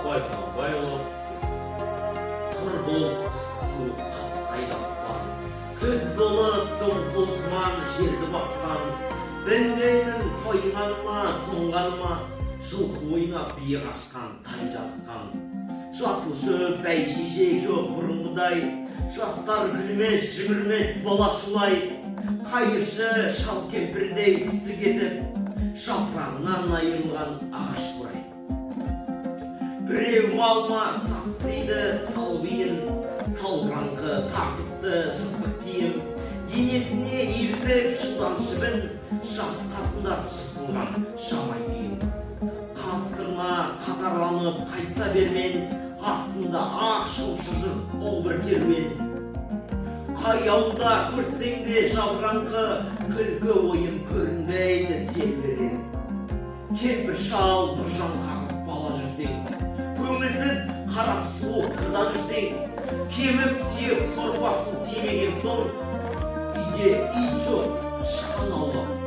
абай құнанбайұлы. Сыр болып түскі суық қаптайды аспан, күз болып дүмпул тұман жерді басқан, білмеймін тойғаныма тоңғаныма, жылқы ойнап биік ашқан тай жасқан. Жасыл шөп бәйшешек жоқ бұрынғыдай, жастар күлмес жүгірмес болашылай. Қайыршы шал кемпірдей түсі кетіп, жапырағынан айырылған ағаш құрай. Біреу малма сапсиды сал биін, салбыраңқы тартыпты жыртық киім. Енесіне елтіп шыдан шыбын, жас қатындар жыртылған жамай түйін. Қасқырына қатарланып қайтса бермен, астында ақ шыл-шыжыр ол бір керуен. Қай ауылда көрсең де жабыраңқы, күлкі ойын көрінбейді селверден. Кемпір шал нұржан қағып бала жүрсең, көңілсіз қарап суық қырда жүрсең, кемік сүйек сорпасы тимеген соң, үйде ит жоқ, тышқан аулап